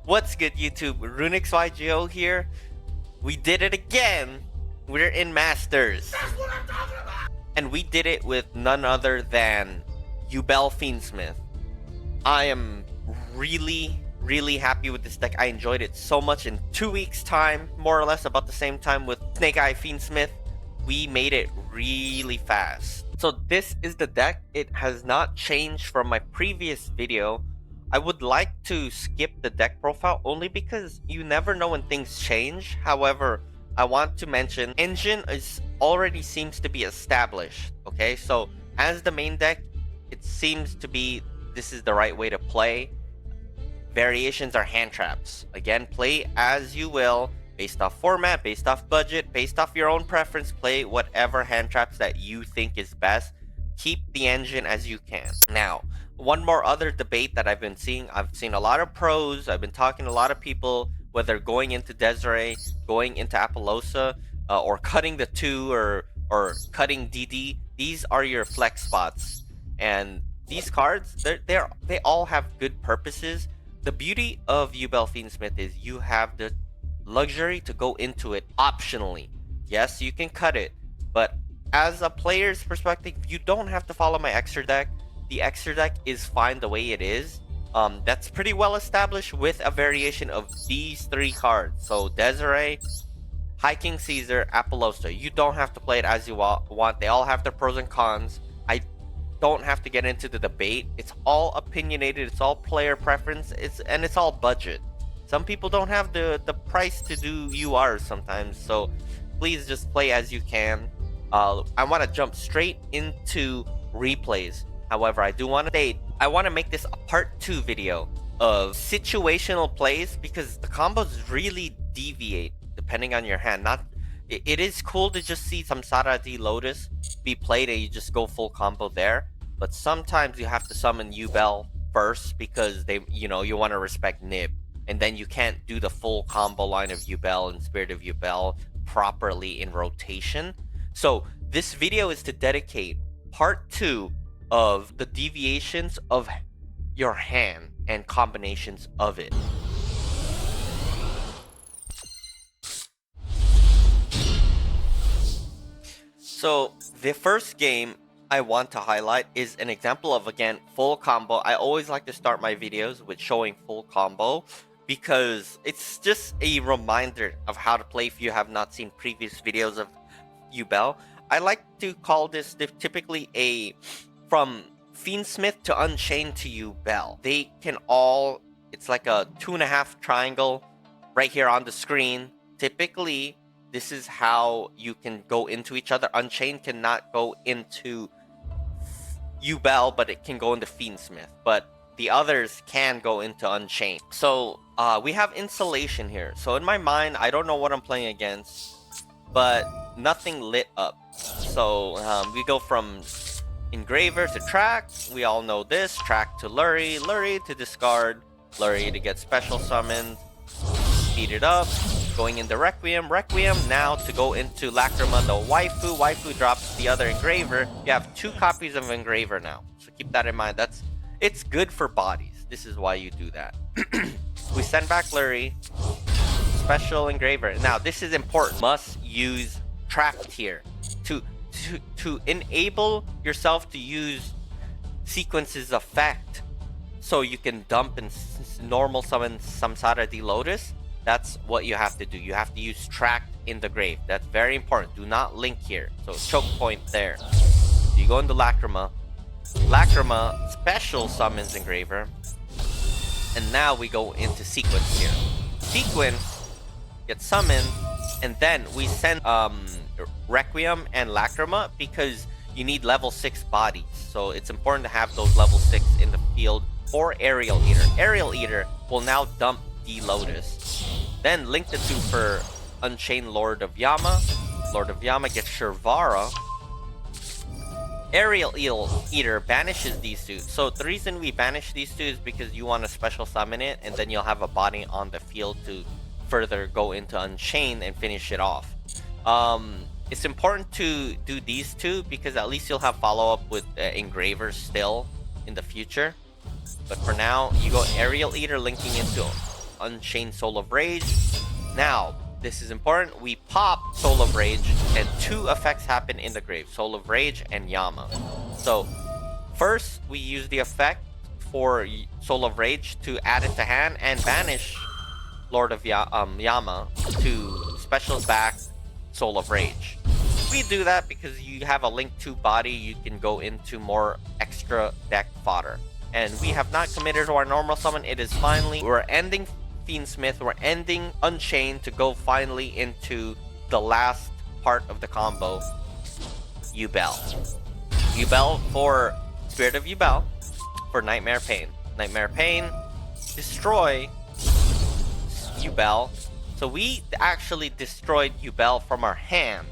What's good, YouTube? Runicks YGO here. We did it again. We're in Masters. That's what I'm talking about. And we did it with none other than Yubel Fiendsmith. I am really happy with this deck. I enjoyed it so much. In 2 weeks time, more or less about the same time with Snake Eye Fiendsmith, we made it really fast. So this is the deck. It has not changed from my previous video. I would like to skip the deck profile only because you never know when things change. However, I want to mention engine is already seems to be established. Okay, so as the main deck, it seems to be this is the right way to play. Variations are hand traps. Again, play as you will, based off format, based off budget, based off your own preference. Play whatever hand traps that you think is best. Keep the engine as you can. Now, one more other debate that I've been seeing. I've seen a lot of pros. I've been talking to a lot of people, whether going into Desirae, going into Apollousa, or cutting the 2 or cutting DD. These are your flex spots. And these cards, they all have good purposes. The beauty of Yubel Fiendsmith is you have the luxury to go into it optionally. Yes, you can cut it, but as a player's perspective, you don't have to follow my extra deck. The extra deck is fine the way it is. That's pretty well established with a variation of these 3 cards. So Desirae, High King Cesar, Apollousa. You don't have to play it as you want. They all have their pros and cons. I don't have to get into the debate. It's all opinionated. It's all player preference. It's all budget. Some people don't have the price to do URs sometimes. So please just play as you can. I want to jump straight into replays. However, I do want to state, I want to make this a part 2 video of situational plays because the combos really deviate depending on your hand. It is cool to just see some Samsara D Lotus be played and you just go full combo there. But sometimes you have to summon Yubel first because you want to respect Nib. And then you can't do the full combo line of Yubel and Spirit of Yubel properly in rotation. So this video is to dedicate part 2 of the deviations of your hand and combinations of it. So the first game I want to highlight is an example of, again, full combo. I always like to start my videos with showing full combo because it's just a reminder of how to play if you have not seen previous videos of Yubel. I like to call this typically a from Fiendsmith to Unchained to Yubel. They can all, it's like a 2.5 triangle right here on the screen. Typically, this is how you can go into each other. Unchained cannot go into Yubel, but it can go into Fiendsmith. But the others can go into Unchained. So we have Insulation here. So in my mind, I don't know what I'm playing against, but nothing lit up. So we go from Engraver to Tract. We all know this. Tract to Lurie. Lurie to discard. Lurie to get special summoned. Speed it up. Going into Requiem. Requiem now to go into Lacrima, the waifu. Waifu drops the other Engraver. You have 2 copies of Engraver now. So keep that in mind. It's good for bodies. This is why you do that. We send back Lurie. Special Engraver. Now this is important. Must use Tract here to enable yourself to use Sequence's effect so you can dump and normal summon Samsara D Lotus. That's what you have to do. You have to use Tract in the grave. That's very important. Do not link here. So choke point there. You go into Lacrima. Lacrima special summons Engraver. And now we go into Sequence here. Sequence gets summoned. And then we send Requiem and Lacrima because you need level 6 bodies. So it's important to have those level 6 in the field. Or Aerial Eater. Aerial Eater will now dump D Lotus. Then link the 2 for Unchained Lord of Yama. Lord of Yama gets Shirvara. Aerial Eater banishes these 2. So the reason we banish these 2 is because you want to special summon it and then you'll have a body on the field to further go into Unchained and finish it off. It's important to do these 2 because at least you'll have follow-up with Engravers still in the future. But for now, you go Aerial Eater linking into Unchained Soul of Rage. Now, this is important. We pop Soul of Rage, and 2 effects happen in the grave: Soul of Rage and Yama. So, first, we use the effect for Soul of Rage to add it to hand and banish Lord of Yama to specials back Soul of Rage. We do that because you have a Link 2 body, you can go into more extra deck fodder. And we have not committed to our normal summon. It is finally, we're ending Fiendsmith, we're ending Unchained to go finally into the last part of the combo, Yubel. Yubel for Spirit of Yubel, for Nightmare Pain. Nightmare Pain, destroy Yubel. So we actually destroyed Yubel from our hand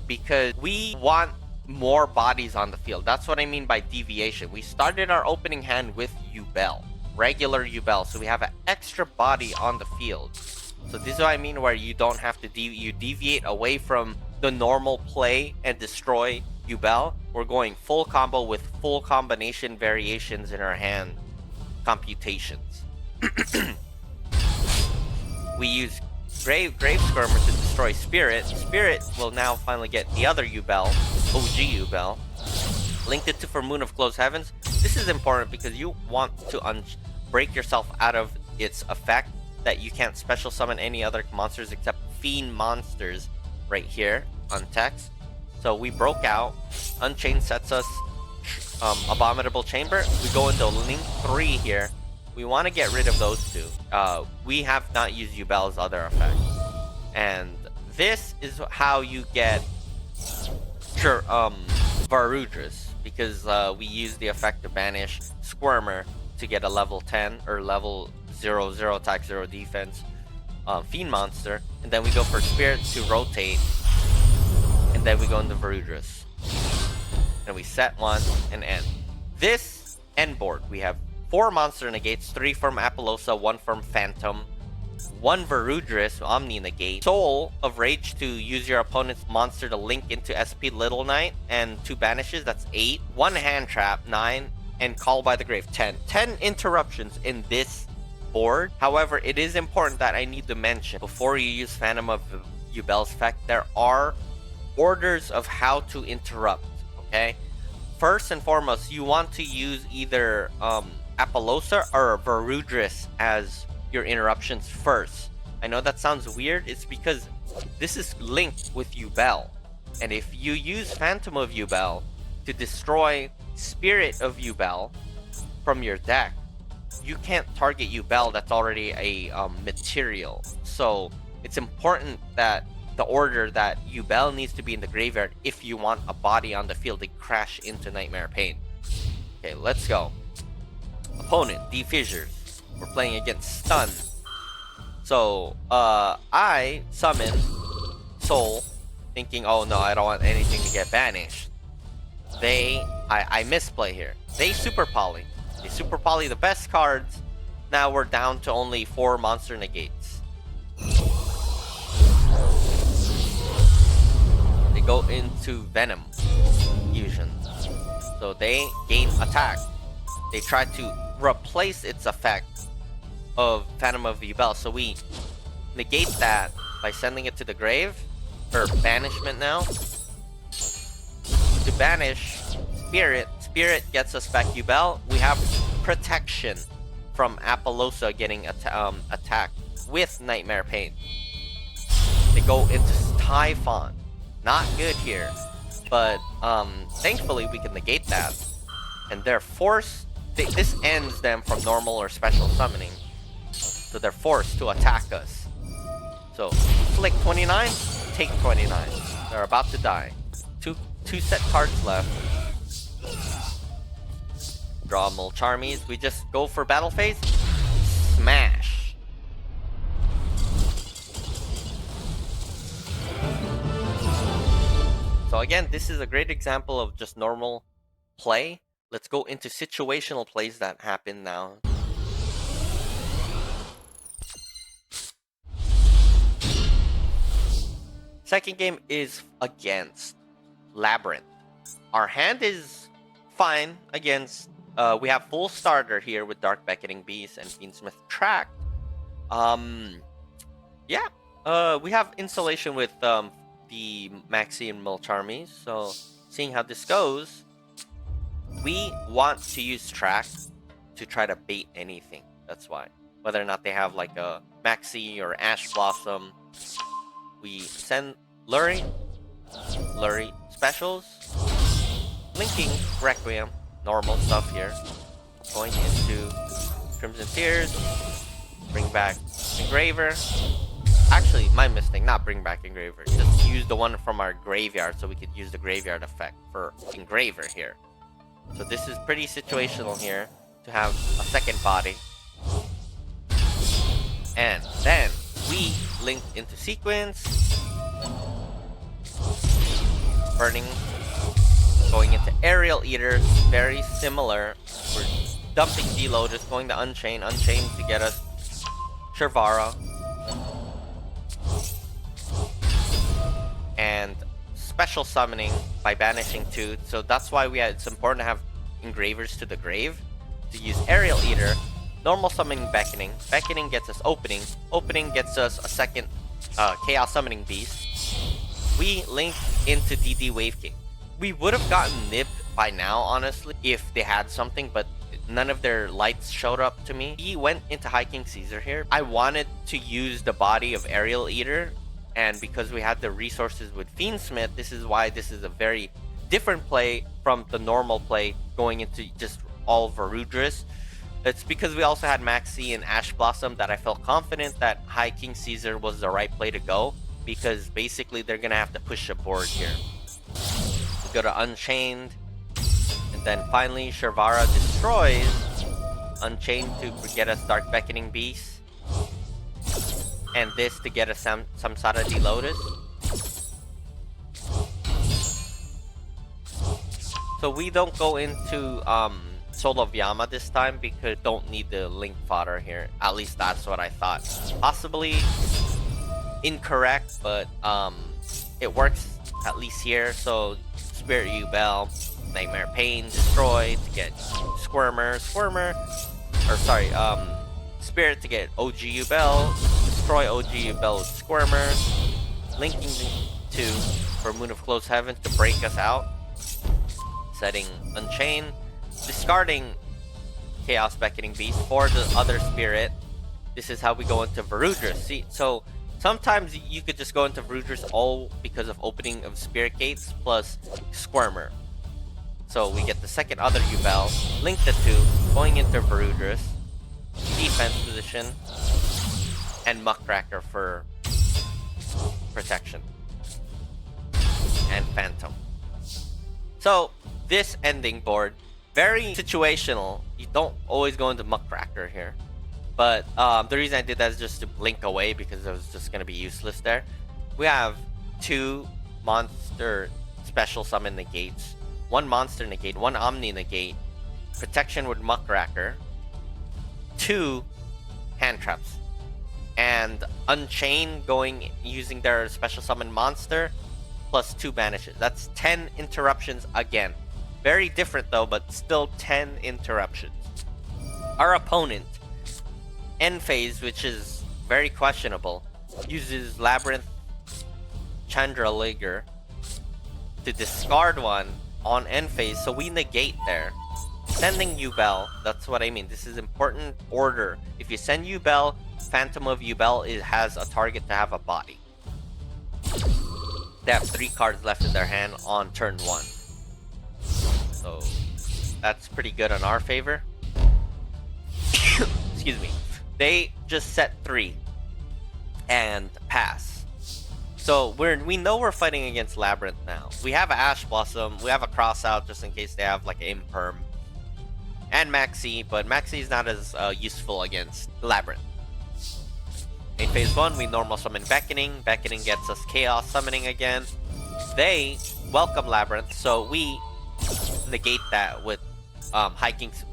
because we want more bodies on the field. That's what I mean by deviation. We started our opening hand with Yubel, regular Yubel, so we have an extra body on the field. So this is what I mean where you don't have to you deviate away from the normal play and destroy Yubel. We're going full combo with full combination variations in our hand computations. We use Grave Skirmer to destroy Spirit. Spirit will now finally get the other Yubel, OG Yubel. Linked it to for Moon of Closed Heavens. This is important because you want to break yourself out of its effect that you can't special summon any other monsters except Fiend monsters right here on text. So we broke out. Unchained sets us Abominable Chamber. We go into Link 3 here. We want to get rid of those 2. We have not used Yubel's other effect. And this is how you get Varudras, because we use the effect to banish Squirmer to get a level 10 or level 0 attack 0 defense Fiend monster, and then we go for Spirit to rotate, and then we go into Varudras. And we set 1 and end. This end board, we have 4 monster negates, 3 from Apollousa, 1 from Phantom, 1 Varudras, Omni negate, Soul of Rage to use your opponent's monster to link into SP Little Knight, and 2 banishes, that's 8, 1 hand trap, 9, and Call by the Grave, 10. 10 interruptions in this board. However, it is important that I need to mention, before you use Phantom of Yubel's effect, there are orders of how to interrupt, okay? First and foremost, you want to use either Apollousa or Varudras as your interruptions first. I know that sounds weird. It's because this is linked with Yubel. And if you use Phantom of Yubel to destroy Spirit of Yubel from your deck, you can't target Yubel that's already a material. So it's important that the order that Yubel needs to be in the graveyard if you want a body on the field to crash into Nightmare Pain. Okay, let's go. Opponent, D Fissures. We're playing against Stun. So, I summon Soul, thinking, oh no, I don't want anything to get banished. I misplay here. They Super Poly. They Super Poly the best cards. Now we're down to only 4 monster negates. They go into Venom Fusion. So they gain attack. They try to replace its effect of Phantom of Yubel. So we negate that by sending it to the grave, or banishment now. To banish Spirit, Spirit gets us back Yubel. We have protection from Apollousa getting attacked with Nightmare Pain. They go into Typhon. Not good here, but thankfully we can negate that, and they're forced. This ends them from normal or special summoning, so they're forced to attack us. So flick 29, take 29. They're about to die. Two set cards left. Draw Mulcharmies. We just go for battle phase. Smash. So again, this is a great example of just normal play. Let's go into situational plays that happen now. Second game is against Labyrinth. Our hand is fine against... we have full starter here with Dark Beckoning Beast and Fiendsmith Tract. Yeah. We have installation with the Maxi and Milch armies. So seeing how this goes, we want to use Tract to try to bait anything. That's why. Whether or not they have like a Maxi or Ash Blossom, we send Lurie specials, linking Requiem, normal stuff here. Going into Crimson Tears, bring back Engraver. Actually, my mistake, not bring back Engraver. Just use the one from our graveyard so we could use the graveyard effect for Engraver here. So this is pretty situational here to have a second body. And then we link into sequence. Burning. Going into Aerial Eater. Very similar. We're dumping the Lotus, going to Unchain. Unchain to get us Shervara. And special summoning by banishing 2. So that's why it's important to have Engravers to the grave. To use Aerial Eater. Normal summoning Beckoning. Beckoning gets us Opening. Opening gets us a second Chaos Summoning Beast. We link into DD Wave King. We would have gotten nibbed by now, honestly, if they had something, but none of their lights showed up to me. He went into High King Cesar here. I wanted to use the body of Aerial Eater, and because we had the resources with Fiendsmith, this is why this is a very different play from the normal play going into just all Varudris. It's because we also had Maxi and Ash Blossom that I felt confident that High King Cesar was the right play to go, because basically they're gonna have to push a board here. We go to Unchained, and then finally Shervara destroys Unchained to get us Dark Beckoning Beast, and this to get us Samsara D Lotus. So we don't go into Soul of Yama this time because don't need the Link fodder here. At least that's what I thought. Possibly incorrect, but it works at least here. So Spirit Yubel, Nightmare Pain, Destroy to get Spirit to get OG Yubel, destroy OG Yubel with Squirmer, linking to for Moon of Closed Heaven to break us out, setting Unchain, discarding Chaos Beckoning Beast for the other Spirit. This is how we go into Varudris. See, so sometimes you could just go into Varudris all because of opening of Spirit Gates plus Squirmer. So we get the second other Yubel, link the 2, going into Varudris, defense position, and Muckracker for protection, and Phantom. So this ending board, very situational. You don't always go into Muckracker here. But the reason I did that is just to blink away because it was just going to be useless there. We have 2 monster special summon negates, 1 monster negate, 1 Omni negate, protection with Muckracker, 2 hand traps, and Unchain going using their special summon monster plus 2 banishes. That's 10 interruptions again. Very different though, but still 10 interruptions. Our opponent, end phase, which is very questionable, uses Labyrinth Chandraliger to discard 1 on end phase, so we negate there. Sending Yubel, that's what I mean. This is important order. If you send Yubel, Phantom of Yubel has a target to have a body. They have 3 cards left in their hand on turn 1. So that's pretty good in our favor. Excuse me. They just set 3 and pass. So we know we're fighting against Labyrinth now. We have a Ash Blossom, we have a Cross Out just in case they have like an Imperm, and Maxi, but Maxi is not as useful against Labyrinth. In phase 1, we normal summon Beckoning. Beckoning gets us Chaos Summoning again. They welcome Labyrinth, so we negate that with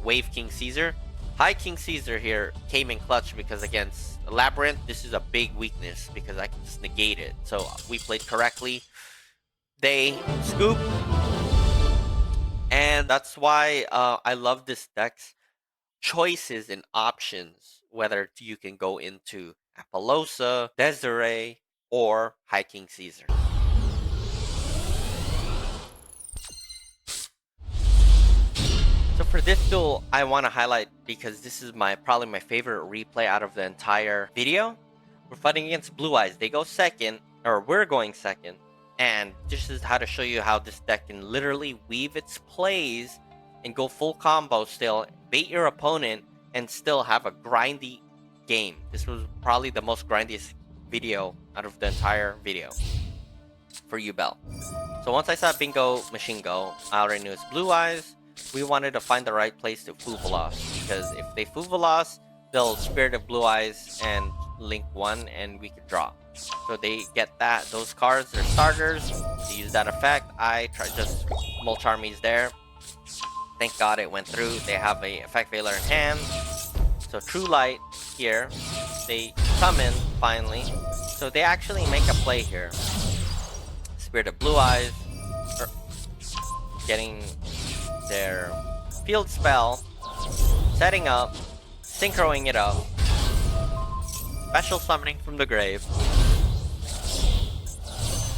Wave King Cesar. High King Cesar here came in clutch because against Labyrinth, this is a big weakness because I can just negate it. So we played correctly. They scoop, and that's why I love this deck. choices and options, whether you can go into Apollousa, Desirae, or Hiking Cesar. So for this duel, I want to highlight, because this is probably my favorite replay out of the entire video. We're fighting against Blue Eyes. They go second, or we're going second. And this is how to show you how this deck can literally weave its plays and go full combo still, bait your opponent, and still have a grindy game. This was probably the most grindiest video out of the entire video for Yubel. So once I saw Bingo Machine go, I already knew it's Blue Eyes. We wanted to find the right place to Fuvalos, because if they Fuvalos, they'll Spirit of Blue Eyes and Link 1, and we could draw. So they get that. Those cards, they're starters. They use that effect. I tried just Mulch Armies there. Thank God it went through. They have a Effect Veiler in hand. So True Light here. They summon, finally. So they actually make a play here. Spirit of Blue Eyes. Getting their field spell, setting up, synchroing it up, special summoning from the grave,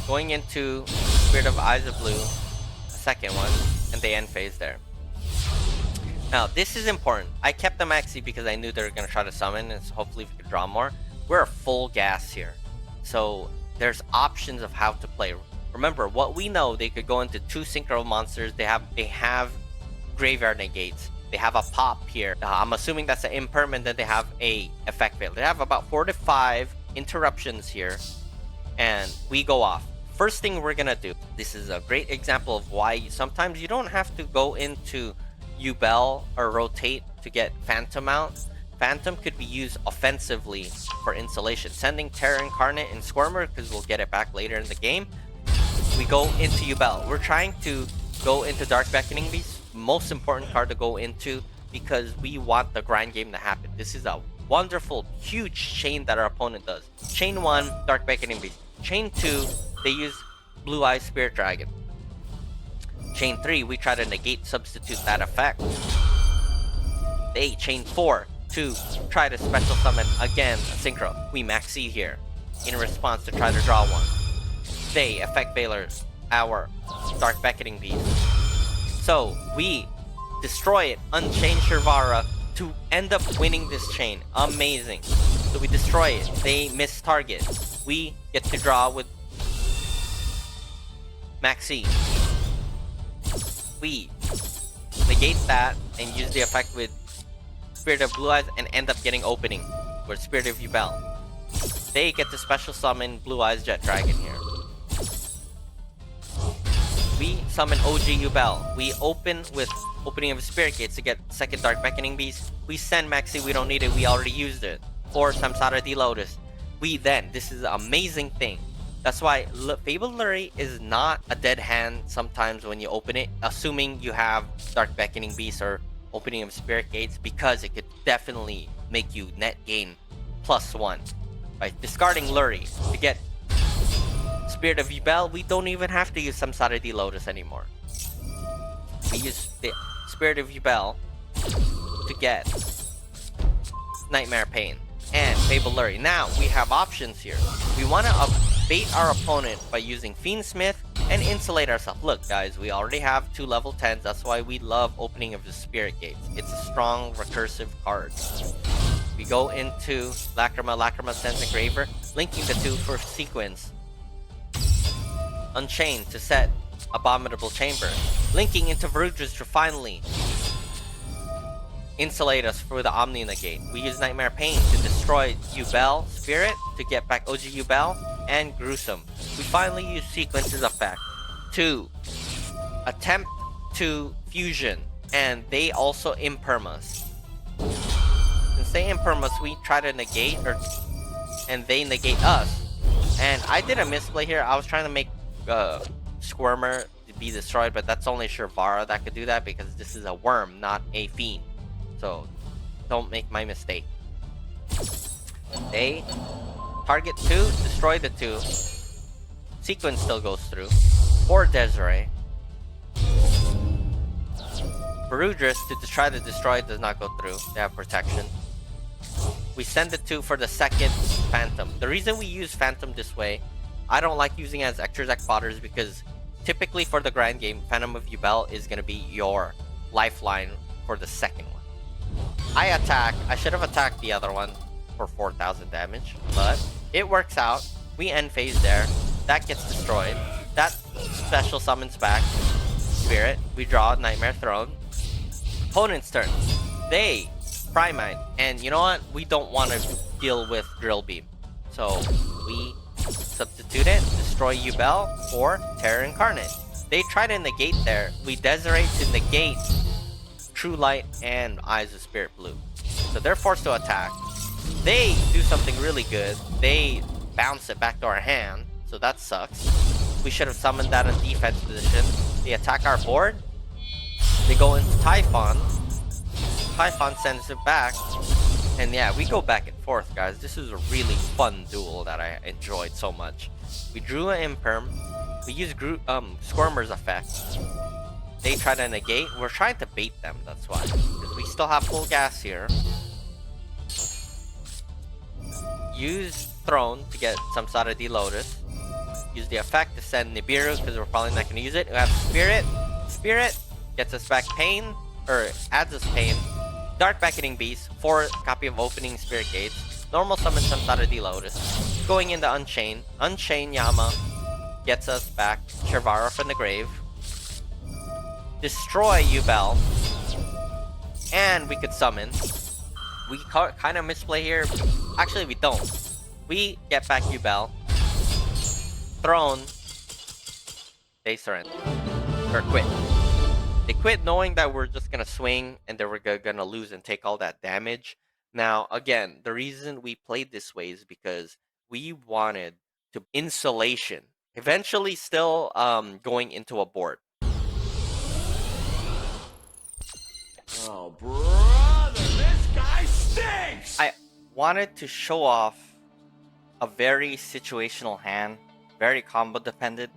going into Spirit of Eyes of Blue, a second one, and they end phase there. Now this is important. I kept the maxi because I knew they were going to try to summon, and so hopefully we could draw more. We're full gas here, so there's options of how to play. Remember, what we know, they could go into 2 synchro monsters. They have graveyard negates. They have a pop here. I'm assuming that's an impermanent. Then they have a effect fail. They have about 4 to 5 interruptions here, and we go off. First thing we're gonna do. This is a great example of why sometimes you don't have to go into Yubel or rotate to get Phantom out. Phantom could be used offensively for insulation. Sending Terra Incarnate and Squirmer, because we'll get it back later in the game. We go into Yubel. We're trying to go into Dark Beckoning Beast. Most important card to go into, because we want the grind game to happen. This is a wonderful, huge chain that our opponent does. Chain 1, Dark Beckoning Beast. Chain 2, they use Blue Eyes Spirit Dragon. Chain 3, we try to negate, substitute that effect. They chain 4 to try to special summon again a synchro. We maxi here in response to try to draw one. They effect Veilers our Dark Beckoning Beast. So we destroy it, unchain Shirvara to end up winning this chain. Amazing. So we destroy it. They miss target. We get to draw with Maxi. We negate that and use the effect with Spirit of Blue Eyes and end up getting opening with Spirit of Yubel. They get to special summon Blue Eyes Jet Dragon here. We summon OG Yubel. We open with Opening of Spirit Gates to get second Dark Beckoning Beast. We send Maxi, we don't need it, we already used it. For Samsara D Lotus. We then, this is an amazing thing. That's why Fabled Lurry is not a dead hand sometimes when you open it, assuming you have Dark Beckoning Beast or Opening of Spirit Gates, because it could definitely make you net gain +1. By discarding Lurry to get Spirit of Yubel, we don't even have to use Samsara D Lotus anymore. We use the Spirit of Yubel to get Nightmare Pain and Fabled Lurry. Now we have options here. We want to bait our opponent by using Fiendsmith and insulate ourselves. Look guys, we already have 2 level 10s. That's why we love Opening of the Spirit Gates. It's a strong recursive card. We go into Lacrima. Lacrima sends Engraver, linking the 2 for sequence. Unchained to set Abominable Chamber. Linking into Verudras to finally insulate us for the Omni Negate. We use Nightmare Pain to destroy Yubel Spirit to get back OG Yubel and Gruesome. We finally use Sequence's effect to attempt to fusion, and they also impermas. Since they impermas, we try to negate, and they negate us. And I did a misplay here. I was trying to make Squirmer to be destroyed, but that's only Shirvara that could do that, because this is a worm, not a fiend. So don't make my mistake. They target 2, destroy the 2. Sequence still goes through. Or Desirae. Barudris to try to destroy it does not go through. They have protection. We send the 2 for the second Phantom. The reason we use Phantom this way, I don't like using it as extra deck fodders because typically for the grind game, Phantom of Yubel is going to be your lifeline for the second one. I attack. I should have attacked the other one for 4,000 damage, but it works out. We end phase there. That gets destroyed. That special summons back Spirit. We draw Nightmare Throne. Opponent's turn. They Primite, and you know what? We don't want to deal with Drill Beam, so we substitute it. Destroy Yubel or Terror Incarnate. They try to negate there. We Desirae to negate True Light and Eyes of Spirit Blue, so they're forced to attack. They do something really good. They bounce it back to our hand, so that sucks. We should have summoned that in defense position. They attack our board. They go into Typhon. Typhon sends it back. And yeah, we go back and forth, guys. This is a really fun duel that I enjoyed so much. We drew an Imperm. We used Squirmer's effect. They try to negate. We're trying to bait them, that's why. Because we still have full gas here. Use Throne to get some sort of Lotus. Use the effect to send Nibiru because we're probably not going to use it. We have Spirit. Spirit gets us back Pain, or adds us Pain. Dark Beckoning Beast, 4 copy of Opening Spirit Gates. Normal summon some sort of Lotus. Going into Unchain. Unchain Yama gets us back Sharvara from the grave. Destroy Yubel. And we could summon. We kind of misplay here. Actually, we don't. We get back Yubel. Throne. They surrender. Or quit. They quit knowing that we're just going to swing and that we're going to lose and take all that damage. Now, again, the reason we played this way is because we wanted to insulation. Eventually still going into a board. Oh, brother, this guy stinks! I wanted to show off a very situational hand. Very combo dependent.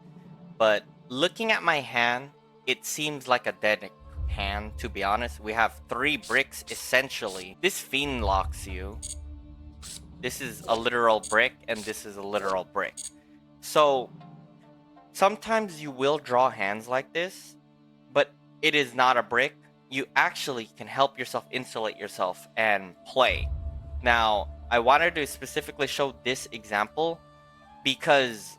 But looking at my hand, it seems like a dead hand, to be honest. We have 3 bricks, essentially. This Fiend locks you. This is a literal brick, and this is a literal brick. So, sometimes you will draw hands like this, but it is not a brick. You actually can help yourself insulate yourself and play. Now, I wanted to specifically show this example because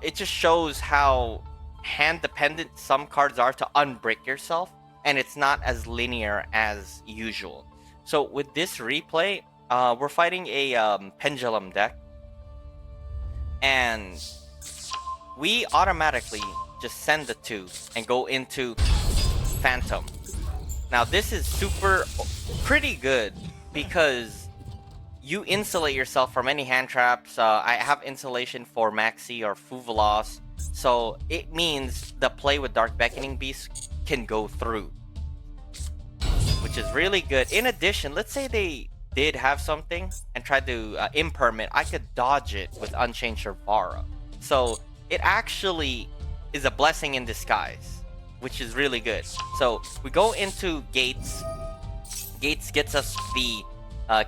it just shows how hand dependent some cards are to unbrick yourself, and it's not as linear as usual. So with this replay, we're fighting a pendulum deck, and we automatically just send the 2 and go into Phantom. Now this is pretty good because you insulate yourself from any hand traps. I have insulation for Maxi or Fuvalos. So it means the play with Dark Beckoning Beast can go through, which is really good. In addition, let's say they did have something and tried to imperm it. I could dodge it with Unchained Sharvara. So it actually is a blessing in disguise, which is really good. So we go into Gates. Gates gets us the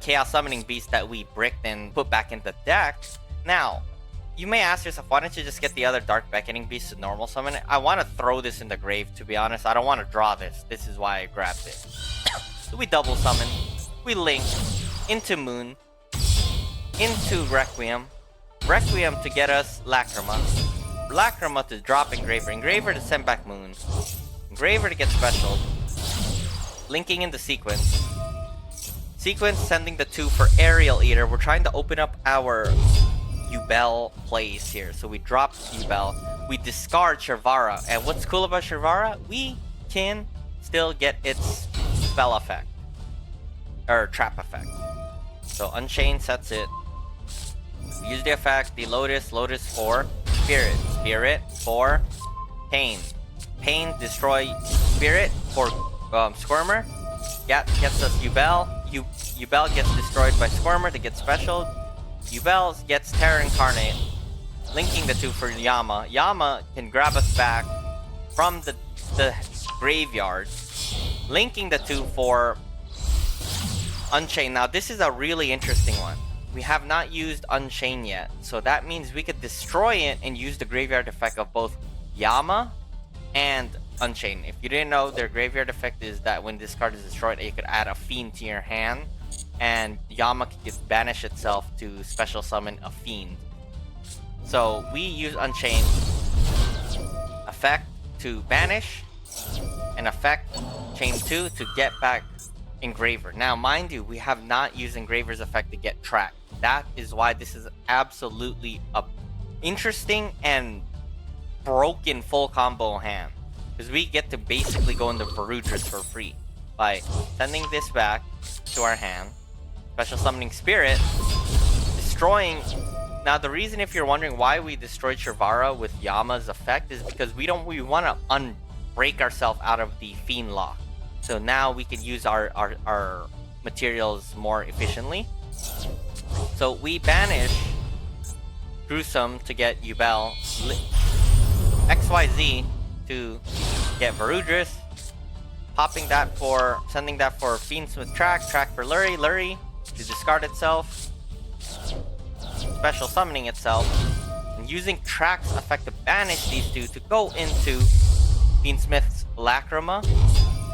Chaos Summoning Beast that we bricked and put back in the deck. Now, you may ask yourself, why don't you just get the other Dark Beckoning Beast to normal summon it? I want to throw this in the grave, to be honest. I don't want to draw this. This is why I grabbed it. So we double summon. We link into Moon. Into Requiem. Requiem to get us Lacrima. Lacrima to drop Engraver. Engraver to send back Moon. Engraver to get special. Linking into Sequence. Sequence sending the 2 for Aerial Eater. We're trying to open up our Yubel plays here. So we drop Yubel. We discard Sharvara. And what's cool about Sharvara? We can still get its spell effect. Or trap effect. So Unchained sets it. Use the effect. The Lotus. Lotus for Spirit. Spirit for Pain. Pain destroy Spirit for Squirmer. Gets us Yubel. Yubel gets destroyed by Squirmer to get special. Yubel gets Terror Incarnate, linking the 2 for Yama. Yama can grab us back from the graveyard linking the two for Unchain. Now this is a really interesting one. We have not used Unchain yet, so that means we could destroy it and use the graveyard effect of both Yama and Unchain. If you didn't know, their graveyard effect is that when this card is destroyed, you could add a Fiend to your hand, and Yama could just banish itself to special summon a Fiend. So we use Unchain effect to banish, and effect chain 2 to get back Engraver. Now mind you, we have not used Engraver's effect to get Tract. That is why this is absolutely a interesting and broken full combo hand, because we get to basically go into Varudras for free by sending this back to our hand, special summoning Spirit, destroying. Now the reason, if you're wondering why we destroyed Shrivara with Yama's effect, is because we want to unbreak ourselves out of the Fiend lock. So now we can use our materials more efficiently. So we banish Gruesome to get Yubel, XYZ to get Varudras, popping that for, sending that for Fiendsmith Tract, Tract for Lurie to discard itself, special summoning itself, and using Tract's effect to banish these two to go into Fiendsmith's Lacrima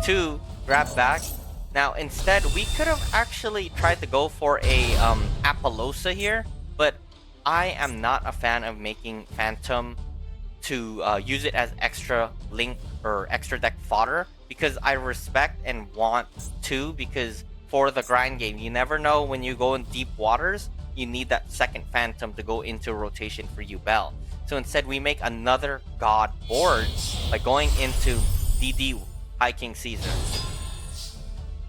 to grab back. Now instead, we could have actually tried to go for a Apollousa here, but I am not a fan of making Phantom to use it as extra link or extra deck fodder, because I respect and want to, because for the grind game, you never know when you go in deep waters, you need that second Phantom to go into rotation for Yubel. So instead, we make another God board by going into DD High King Cesar.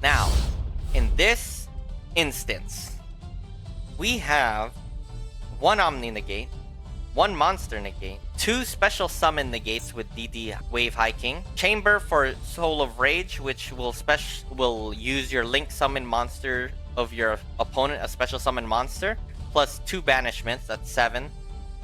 Now, in this instance, we have one Omni Negate, one Monster Negate, two Special Summon Negates with DD Wave High King, Chamber for Soul of Rage, which will use your Link Summon monster of your opponent, a Special Summon monster, plus 2 banishments, that's 7,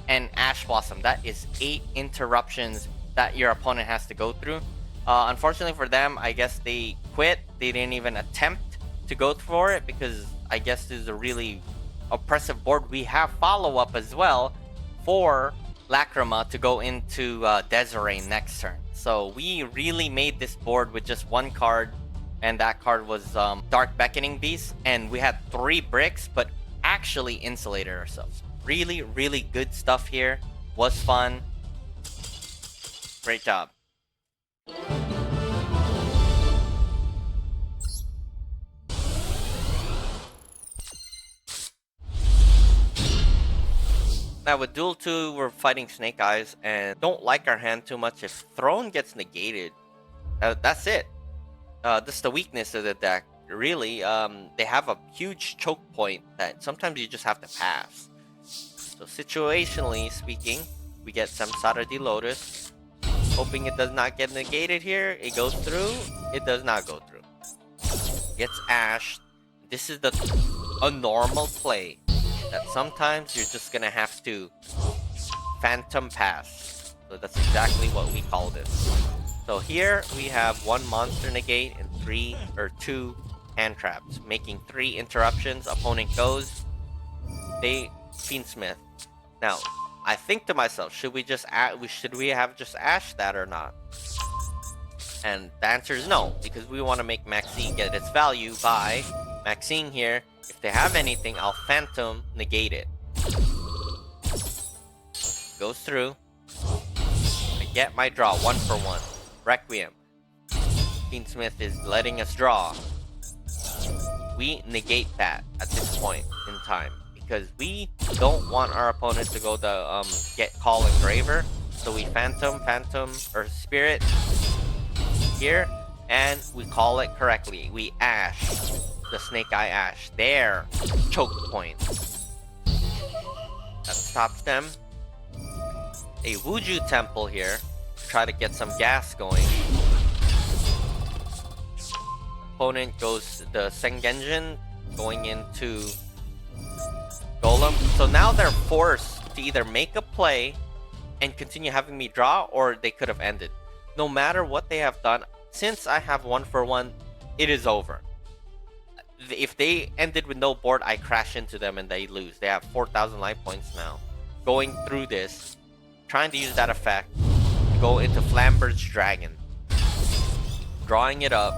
and Ash Blossom, that is 8 interruptions that your opponent has to go through. Unfortunately for them, I guess they quit. They didn't even attempt to go for it, because I guess this is a really oppressive board. We have follow-up as well for Lacrima to go into Desirae next turn. So we really made this board with just one card, and that card was Dark Beckoning Beast, and we had 3 bricks, but actually insulated ourselves. Really, really good stuff here. Was fun. Great job. Now with Duel 2, we're fighting Snake Eyes and don't like our hand too much. If Throne gets negated, that's it. That's the weakness of the deck. Really, they have a huge choke point that sometimes you just have to pass. So situationally speaking, we get Samsara de Lotus. Hoping it does not get negated here. It goes through. It does not go through. Gets ashed. This is a normal play that sometimes you're just gonna have to Phantom Pass. So that's exactly what we call this. So here we have 1 Monster Negate and 2 hand traps, making 3 interruptions. Opponent goes. They Fiendsmith. Now, I think to myself, should we have just Ash that or not? And the answer is no, because we want to make Maxine get its value by Maxine here. If they have anything, I'll Phantom negate it. Goes through. I get my draw 1 for 1. Requiem. Fiendsmith is letting us draw. We negate that at this point in time, because we don't want our opponent to go to get call Engraver. So we Phantom or Spirit here, and we call it correctly. We Ash the Snake Eye Ash. There, choke point. That stops them. A Wuju Temple here to try to get some gas going. Opponent goes the Sengenjin going into Golem. So now they're forced to either make a play and continue having me draw, or they could have ended. No matter what they have done, since I have 1-for-1, it is over. If they ended with no board, I crash into them and they lose. They have 4,000 life points now. Going through this, trying to use that effect to go into Flamber's Dragon. Drawing it up,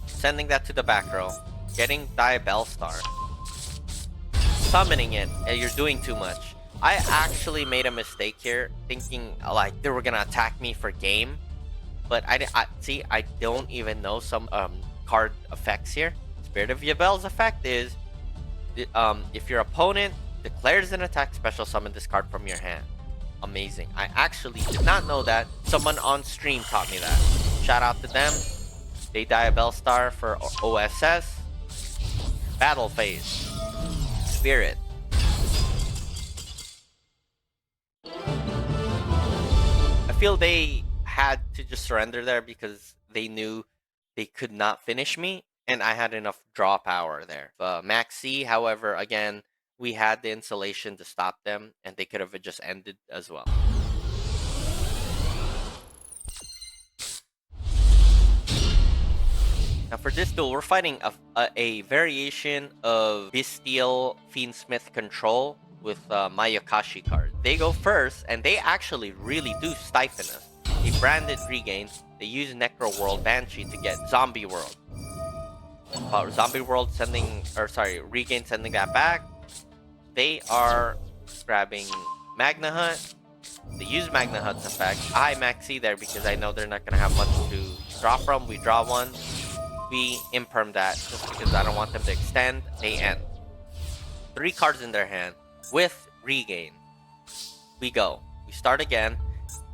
sending that to the back row, getting Diabell Star, summoning it, and you're doing too much. I actually made a mistake here, thinking like they were gonna attack me for game, but I don't even know some card effects here. Spirit of Yubel's effect is if your opponent declares an attack, special summon this card from your hand. Amazing. I actually did not know that. Someone on stream taught me that. Shout out to them. They Diabell Star for OSS. Battle phase. Spirit. I feel they had to just surrender there because they knew they could not finish me, and I had enough draw power there. Maxi, however, again, we had the insulation to stop them, and they could have just ended as well. Now for this duel, we're fighting a variation of Bystial Fiendsmith Control with Mayakashi card. They go first, and they actually really do stifle us. They branded Regain. They use Necro World Banshee to get Zombie World. Zombie World Regain sending that back. They are grabbing Magna Hut. They use Magna Hut's effect. I Maxi there because I know they're not going to have much to draw from. We draw one. We imperm that just because I don't want them to extend. They end. 3 cards in their hand with Regain. We go. We start again.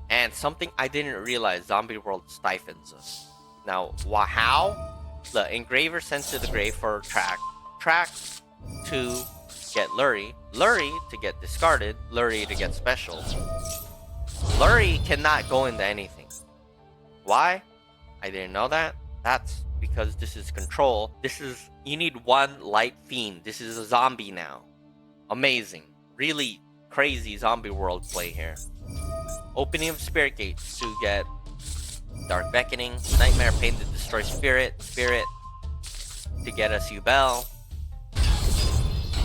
And something I didn't realize, Zombie World stifles us. Now, how? The Engraver sends to the grave for Tract. Tract to get Lurie. Lurie to get discarded. Lurie to get special. Lurie cannot go into anything. Why? I didn't know that. That's because this is control. You need 1 light fiend. This is a zombie now. Amazing. Really crazy Zombie World play here. Opening of Spirit Gates to get Dark Beckoning, Nightmare Pain to destroy Spirit to get us Yubel,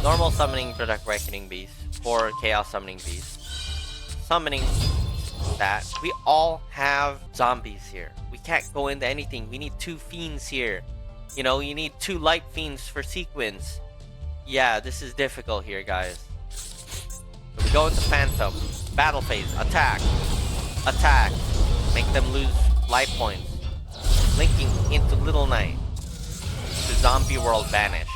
normal summoning Dark Beckoning Beast for Chaos Summoning Beast, summoning that. We all have zombies here. We can't go into anything. We need 2 fiends here. You know, you need 2 light fiends for sequence. Yeah, this is difficult here, guys. So we go into Phantom. Battle phase. Attack. Attack. Make them lose life points. Linking into Little Knight. To Zombie World Banish.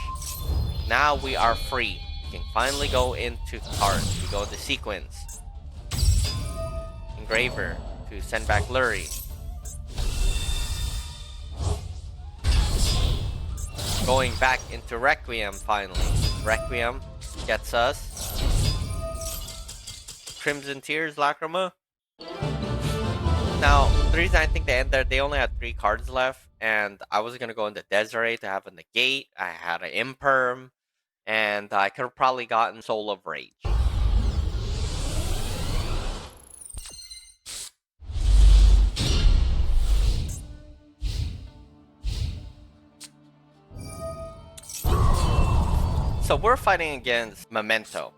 Now we are free. We can finally go into cards. We go into sequence. Engraver to send back Lurie. Going back into Requiem finally. Requiem gets us Crimson Tears, Lacrima. Now, the reason I think they end there, they only had 3 cards left, and I was gonna go into Desirae to have a negate. I had an imperm, and I could have probably gotten Soul of Rage. So we're fighting against Memento.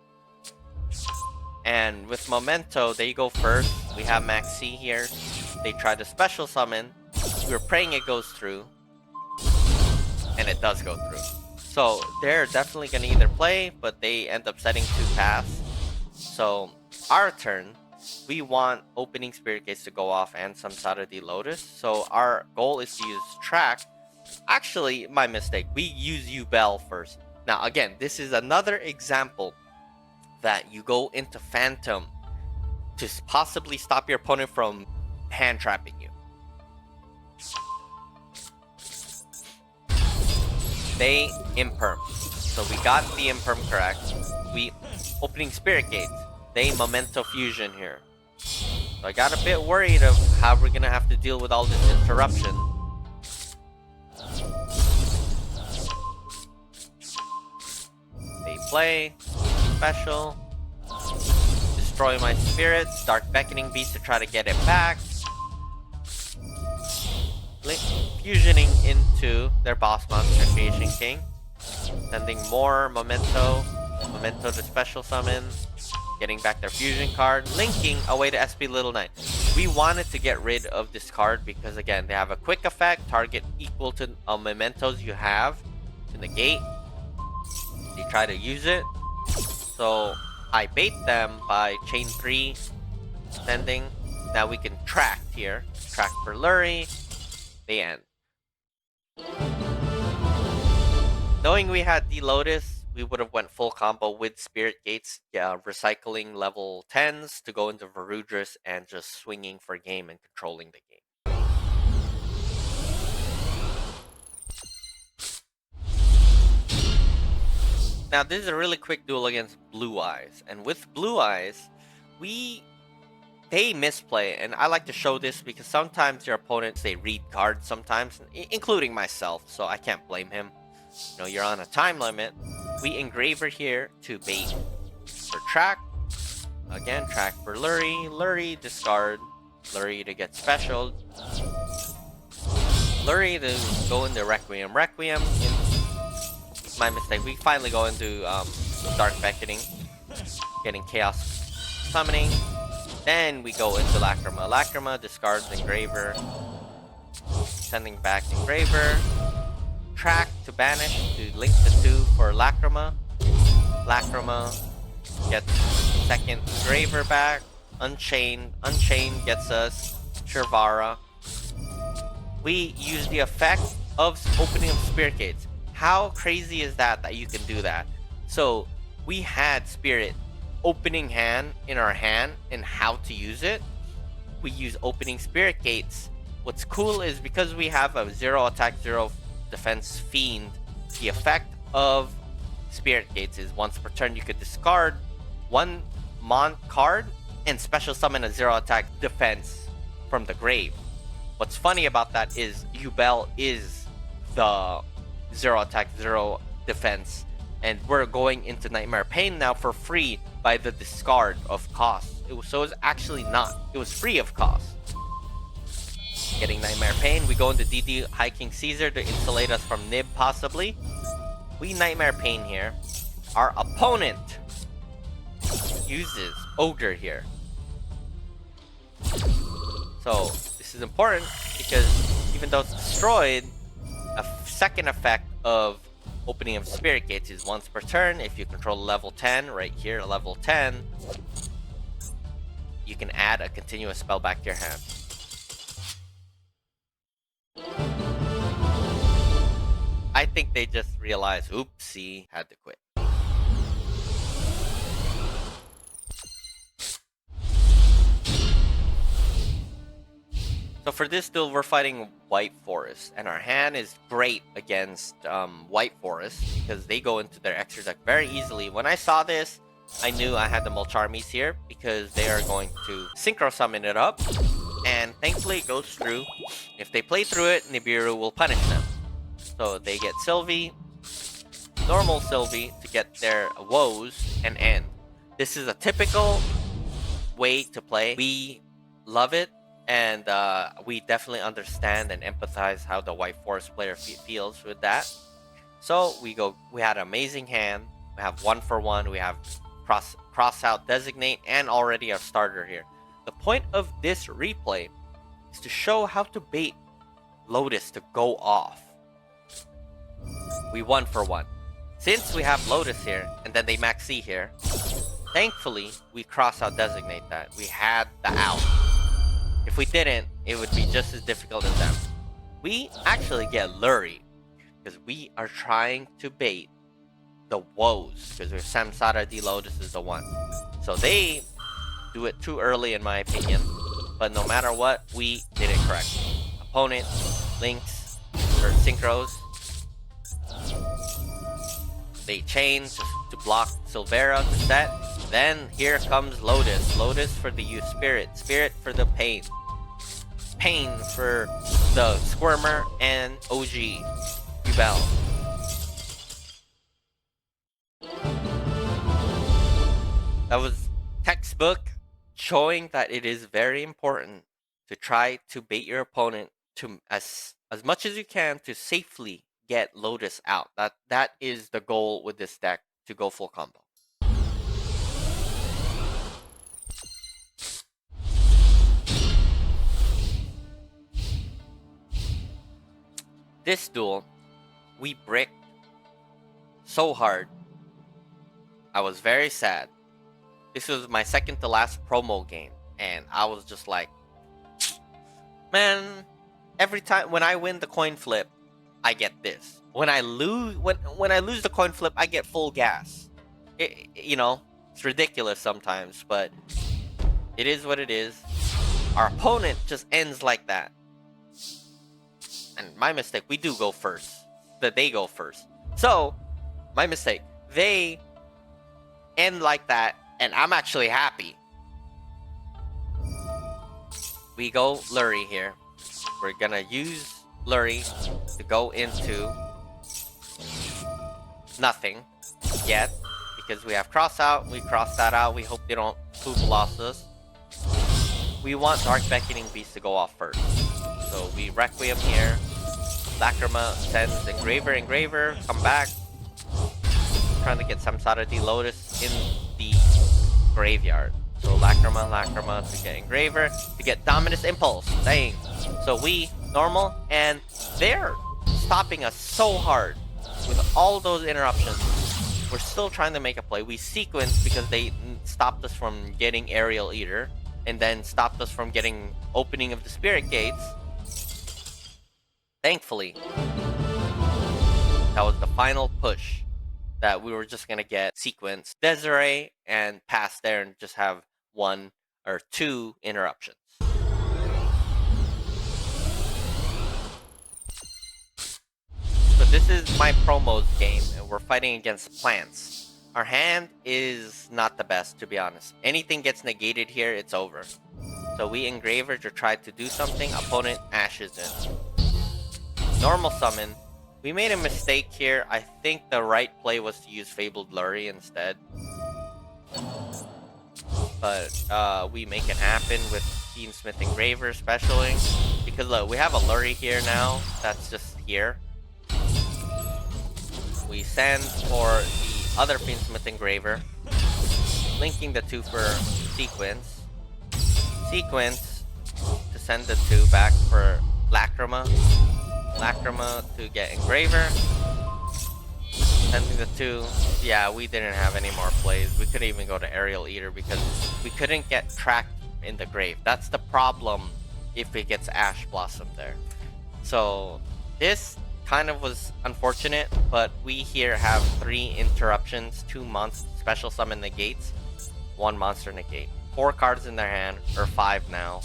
And with Memento, they go first. We have Maxi here. They try to special summon. We're praying it goes through. And it does go through. So they're definitely going to either play, but they end up setting 2 paths. So our turn, we want opening Spirit Gates to go off and some Saturday Lotus. So our goal is to use Tract. Actually, my mistake. We use Yubel first. Now, again, this is another example that you go into Phantom to possibly stop your opponent from hand trapping you. They imperm. So we got the imperm correct. We opening Spirit Gates. They Memento Fusion here. So I got a bit worried of how we're gonna have to deal with all this interruption. They play special. Destroy my spirits. Dark Beckoning Beast to try to get it back. fusioning into their boss monster Creation King. Sending more Memento. Memento to special summon. Getting back their fusion card. Linking away to SP Little Knight. We wanted to get rid of this card because again, they have a quick effect. Target equal to Mementos you have to negate. They try to use it. So I bait them by chain 3 sending. Now we can Tract here. Tract for Lurie. They end. Knowing we had the Lotus, we would have went full combo with Spirit Gates, recycling level 10s to go into Varudris and just swinging for game and controlling the game. Now this is a really quick duel against Blue Eyes, and with Blue Eyes, they misplay, and I like to show this because sometimes your opponents, they read cards sometimes, including myself, so I can't blame him. You know, you're on a time limit. We Engraver here to bait for Tract. Again, Tract for Lurie. Lurie discard. Lurie to get special. Lurie to go into Requiem. Requiem, my mistake. We finally go into Dark Beckoning. Getting Chaos Summoning. Then we go into Lacrima. Lacrima discards Engraver. Sending back Engraver. Tract to banish to link the 2 for Lacrima. Lacrima gets second Engraver back. Unchained. Unchained gets us Shirvara. We use the effect of opening of Spirit Gates. How crazy is that you can do that? So we had Spirit opening hand in our hand and how to use it. We use opening Spirit Gates. What's cool is because we have a 0 attack, 0 defense fiend, the effect of Spirit Gates is once per turn you could discard 1 Mon card and special summon a 0 attack defense from the grave. What's funny about that is Yubel is the 0 attack, 0 defense, and we're going into Nightmare Pain now for free by the discard of cost. So it's actually not. It was free of cost. Getting Nightmare Pain, we go into DD High King Cesar to insulate us from Nib possibly. We Nightmare Pain here. Our opponent uses Ogre here. So this is important because even though it's destroyed, a second effect of opening of Spirit Gates is once per turn. If you control level 10, right here, level 10, you can add a continuous spell back to your hand. I think they just realized, oopsie, had to quit. So for this duel, we're fighting White Forest, and our hand is great against White Forest because they go into their extra deck very easily. When I saw this, I knew I had the Mulcharmies here because they are going to Synchro Summon it up, and thankfully it goes through. If they play through it, Nibiru will punish them. So they get Sylvie, normal Sylvie to get their woes and end. This is a typical way to play. We love it. And we definitely understand and empathize how the White Forest player feels with that. So we had an amazing hand. We have 1-for-1. We have cross out, designate, and already a starter here. The point of this replay is to show how to bait Lotus to go off. We 1-for-1. Since we have Lotus here, and then they max C here, thankfully we cross out, designate that. We had the out. If we didn't, it would be just as difficult as them. We actually get Lurie because we are trying to bait the woes because we're Samsara D Lotus is the one. So they do it too early in my opinion, but no matter what, we did it correctly. Opponent links or synchros. They chain to block Silvera to set. Then here comes Lotus. Lotus for the use Spirit. Spirit for the pain. Pain for the Squirmer and OG Yubel. That was textbook showing that it is very important to try to bait your opponent to as much as you can to safely get Lotus out. That is the goal with this deck, to go full combo. This duel, we bricked so hard. I was very sad. This was my second to last promo game, and I was just like, man, every time when I win the coin flip, I get this. When I lose the coin flip, I get full gas. It's ridiculous sometimes, but it is what it is. Our opponent just ends like that. And my mistake, we do go first. They go first. So, my mistake. They end like that, and I'm actually happy. We go Lurie here. We're gonna use Lurie to go into nothing yet, because we have cross out. We cross that out. We hope they don't loss us. We want Dark Beckoning Beast to go off first. So we Requiem here. Lacrima sends Engraver, come back. Trying to get some sort of the Lotus in the graveyard. So Lacrima to get Engraver, to get Dominus Impulse. Dang. So we, normal, and they're stopping us so hard with all those interruptions. We're still trying to make a play. We sequenced because they stopped us from getting Aerial Eater, and then stopped us from getting opening of the Spirit Gates. Thankfully, that was the final push, that we were just gonna get sequence Desirae and pass there and just have 1 or 2 interruptions. So this is my promos game, and we're fighting against plants. Our hand is not the best, to be honest. Anything gets negated here, it's over. So we Engraver to try to do something, opponent ashes in. Normal summon. We made a mistake here. I think the right play was to use Fabled Lurie instead. But we make it happen with Fiendsmith Engraver specialing. Because look, we have a Lurie here now. That's just here. We send for the other Fiendsmith Engraver. Linking the 2 for sequence. Sequence to send the 2 back for Lacrima. Lacrima to get Engraver. Sending the 2. Yeah, we didn't have any more plays. We couldn't even go to Aerial Eater because we couldn't get Tract in the grave. That's the problem if it gets Ash Blossom there. So this kind of was unfortunate, but we here have 3 interruptions, 2 monster special summon negates, 1 monster negate. 4 cards in their hand, or 5 now.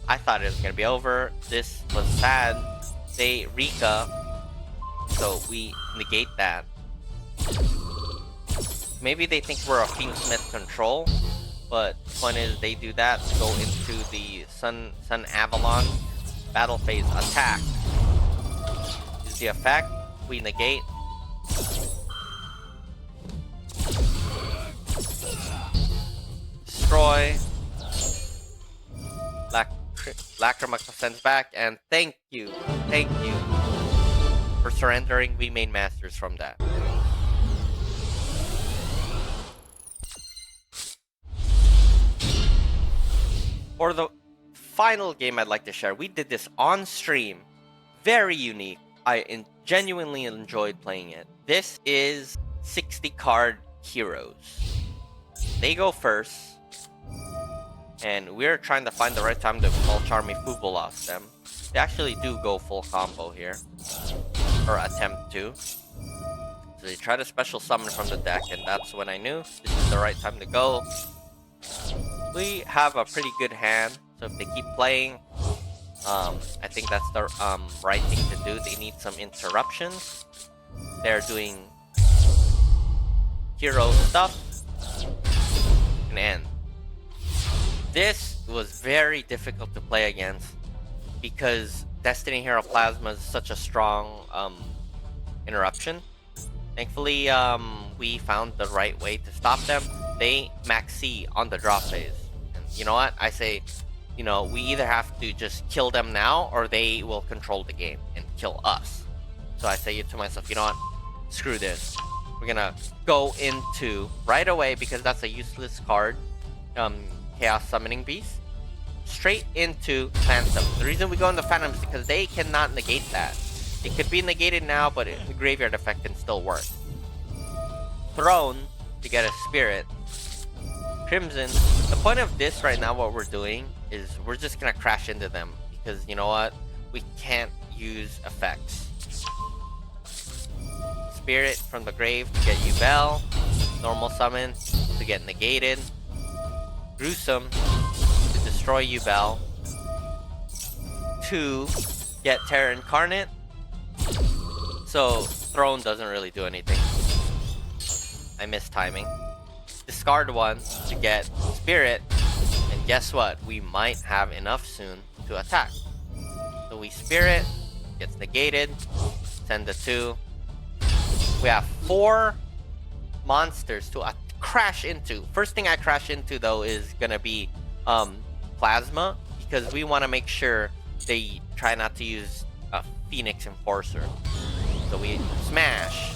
I thought it was gonna be over. This was sad. They Rika, so we negate that. Maybe they think we're a Fiendsmith Control, but the point is they do that to go into the Sun Avalon battle phase attack. Is the effect, we negate. Destroy. Lacrima sends back, and thank you for surrendering. We made masters from that. For the final game I'd like to share, we did this on stream. Very unique. I genuinely enjoyed playing it. This is 60 card heroes. They go first. And we're trying to find the right time to Mulcharmy Fubolas them. They actually do go full combo here. Or attempt to. So they try to special summon from the deck, and that's when I knew this is the right time to go. We have a pretty good hand, so if they keep playing, I think that's the right thing to do. They need some interruptions. They're doing hero stuff. And end. This was very difficult to play against because Destiny Hero Plasma is such a strong interruption. Thankfully, we found the right way to stop them. They max C on the drop phase. And you know what? I say, you know, we either have to just kill them now or they will control the game and kill us. So I say to myself, you know what? Screw this. We're gonna go into right away, because that's a useless card, Chaos Summoning Beast, straight into Phantom. The reason we go into Phantom is because they cannot negate that. It could be negated now, but the graveyard effect can still work. Throne to get a Spirit. Crimson. The point of this right now, what we're doing is we're just gonna crash into them, because you know what? We can't use effects. Spirit from the grave to get Yubel. Normal summon to get negated. Gruesome to destroy Yubel. To get Terra Incarnate. So Throne doesn't really do anything. I missed timing. Discard one to get Spirit, and guess what? We might have enough soon to attack. So we Spirit, gets negated, send the 2. We have 4 monsters to crash into. First thing I crash into though is gonna be Plasma, because we want to make sure they try not to use a Phoenix Enforcer. So we smash,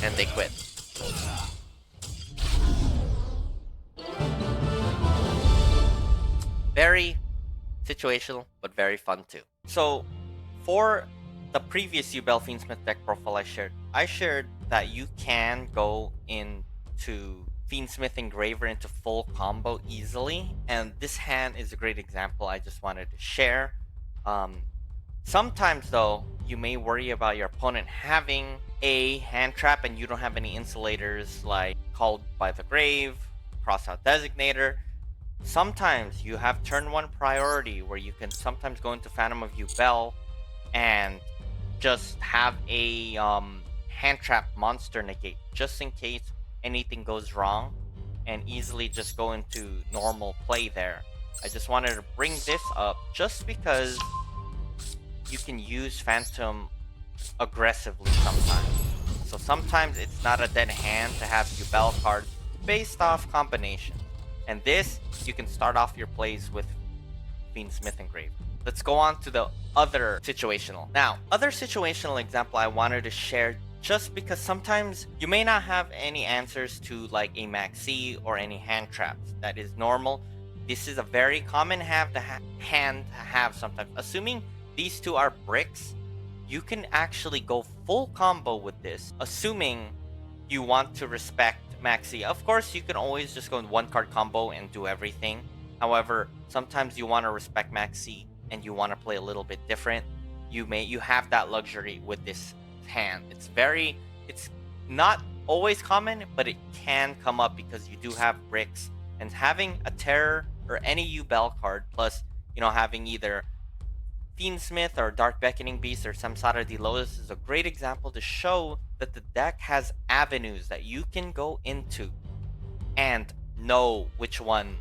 and they quit. Very situational, but very fun too. So, for the previous Yubel Fiendsmith deck profile I shared that you can go into Fiendsmith Engraver into full combo easily, and this hand is a great example I just wanted to share. Sometimes though, you may worry about your opponent having a hand trap and you don't have any insulators like Called by the Grave, Crossout Designator. Sometimes you have turn 1 priority where you can sometimes go into Phantom of Yubel and just have a hand trap monster negate just in case anything goes wrong, and easily just go into normal play there. I just wanted to bring this up just because you can use Phantom aggressively sometimes. So sometimes it's not a dead hand to have Yubel cards based off combination. And this, you can start off your plays with Fiendsmith Engraver. Let's go on to the other situational. Now, other situational example I wanted to share just because sometimes you may not have any answers to like a Maxi or any hand traps. That is normal. This is a very common hand to have sometimes. Assuming these 2 are bricks, you can actually go full combo with this, assuming you want to respect Maxi. Of course, you can always just go in 1-card combo and do everything. However, sometimes you want to respect Maxi and you want to play a little bit different. You have that luxury with this hand. It's not always common, but it can come up because you do have bricks, and having a Terror or any Yubel card plus, you know, having either Fiendsmith or Dark Beckoning Beast or Samsara de Lotus is a great example to show that the deck has avenues that you can go into and know which one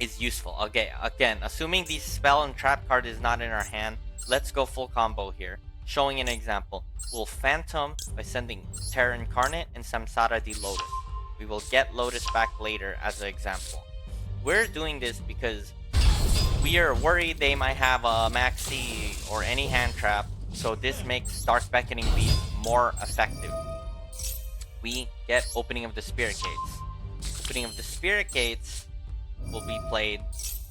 is useful. Okay, again, assuming the spell and trap card is not in our hand, let's go full combo here. Showing an example, we'll Phantom by sending Terra Incarnate and Samsara de Lotus. We will get Lotus back later as an example. We're doing this because we are worried they might have a Maxi or any hand trap, so this makes Dark Beckoning Beast more effective. We get Opening of the Spirit Gates. Opening of the Spirit Gates will be played,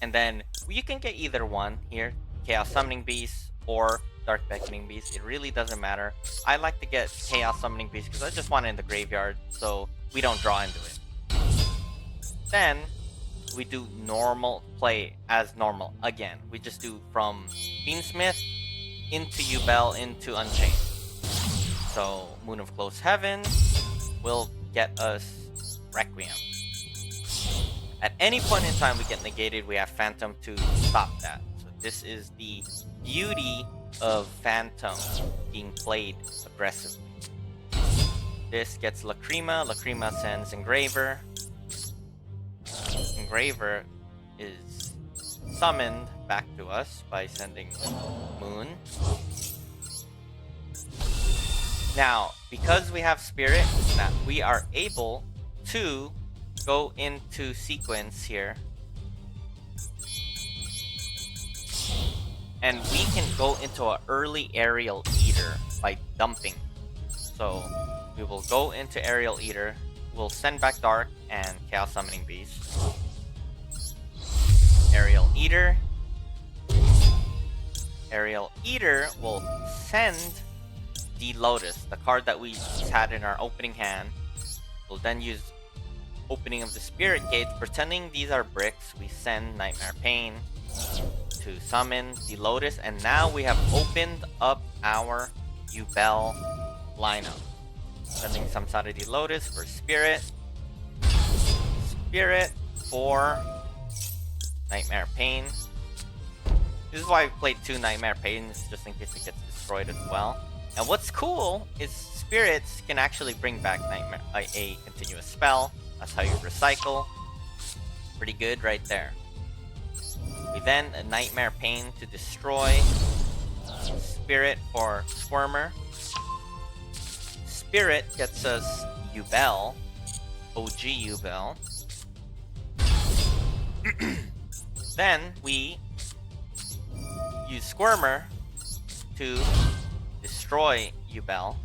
and then you can get either one here, Chaos Summoning Beast or Dark Beckoning Beast. It really doesn't matter. I like to get Chaos Summoning Beast because I just want it in the graveyard so we don't draw into it. Then we do normal play as normal again. We just do from Fiendsmith into Yubel into Unchained. So Moon of Closed Heaven will get us Requiem. At any point in time we get negated, we have Phantom to stop that. So this is the beauty of Phantom being played aggressively. This gets Lacrima. Lacrima sends Engraver. Engraver is summoned back to us by sending Moon. Now, because we have Spirit, we are able to go into sequence here. And we can go into an early Aerial Eater by dumping. So we will go into Aerial Eater. We'll send back Dark and Chaos Summoning Beast. Aerial Eater. Aerial Eater will send the Lotus, the card that we had in our opening hand. We'll then use Opening of the Spirit Gate. Pretending these are bricks, we send Nightmare Pain to summon the Lotus, and now we have opened up our Yubel lineup. Sending some side of the Lotus for Spirit. Spirit for Nightmare Pain. This is why I played 2 Nightmare Pains, just in case it gets destroyed as well. And what's cool is spirits can actually bring back a continuous spell. That's how you recycle. Pretty good right there. We then a Nightmare Pain to destroy. Spirit for Squirmer. Spirit gets us Yubel. OG Yubel. Then we use Squirmer to destroy Yubel.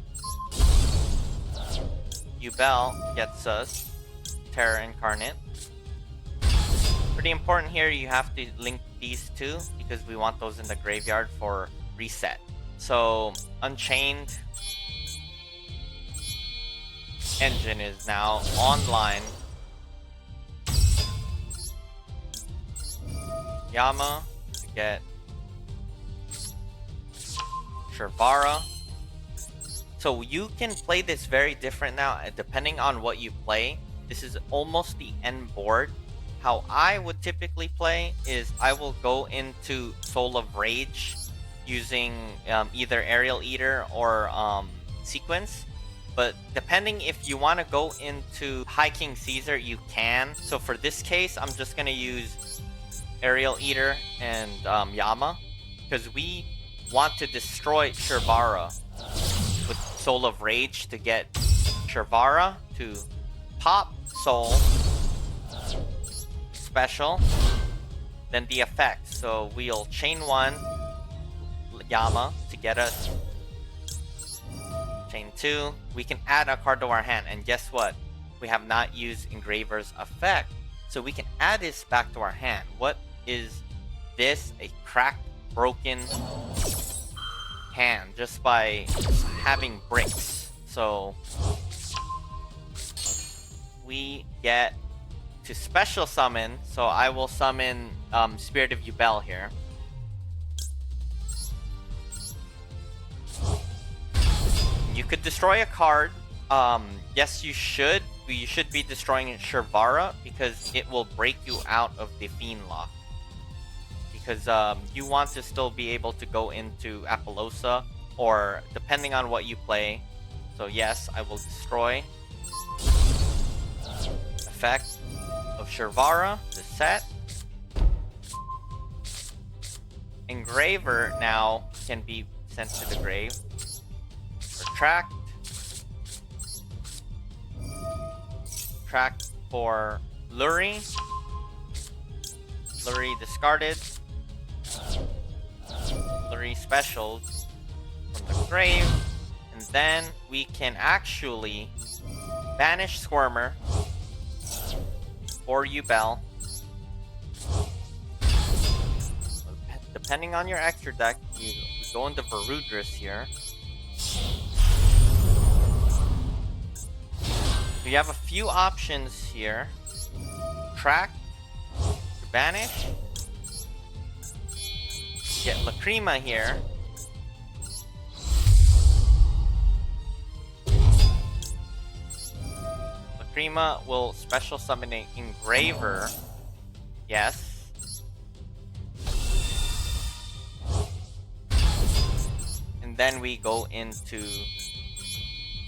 Yubel gets us Terror Incarnate. Pretty important here, you have to link these two because we want those in the graveyard for reset. So Unchained engine is now online. Yama to get Shervara. So you can play this very different now depending on what you play. This is almost the end board. How I would typically play is I will go into Soul of Rage using either Aerial Eater or Sequence. But depending if you want to go into High King Cesar, you can. So for this case, I'm just going to use Aerial Eater and Yama, because we want to destroy Shervara with Soul of Rage to get Shervara to pop Soul special, then the effect. So we'll chain 1 Yama to get us chain 2. We can add a card to our hand, and guess what? We have not used Engraver's effect, so we can add this back to our hand. What is this? A cracked, broken hand just by having bricks. So we get to special summon, so I will summon Spirit of Yubel here. You could destroy a card. Yes, you should. You should be destroying Shervara because it will break you out of the Fiend Lock. Because you want to still be able to go into Apollousa, or depending on what you play. So yes, I will destroy. Effect of Shervara to set. Engraver now can be sent to the grave. For Tract. Tract for Lurie. Lurie discarded. Lurie special from the grave. And then we can actually banish Squirmer or Yubel. Depending on your extra deck, you go into Varudris here. We have a few options here. Tract to banish. Get Lacrima here. Lacrima will special summon an Engraver. Yes. And then we go into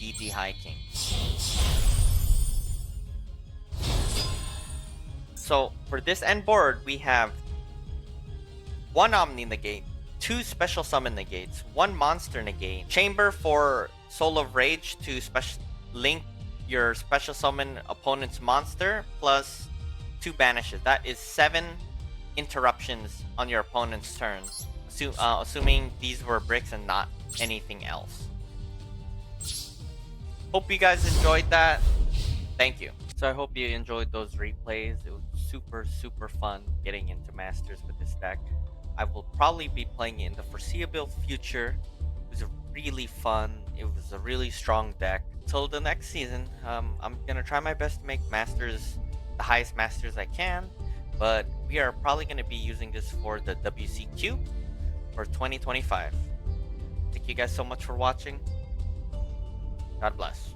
DD High King. So for this end board, we have 1 Omni Negate, 2 Special Summon Negates, 1 Monster Negate, Chamber for Soul of Rage to special link your special summon opponent's monster plus 2 banishes. That is 7 interruptions on your opponent's turn, assuming these were bricks and not anything else. Hope you guys enjoyed that. Thank you. So I hope you enjoyed those replays. It was super fun getting into Masters with this deck. I will probably be playing it in the foreseeable future. It was really fun. It was a really strong deck. Till the next season, I'm gonna try my best to make Masters the highest Masters I can, but we are probably gonna be using this for the WCQ for 2025. Thank you guys so much for watching. God bless.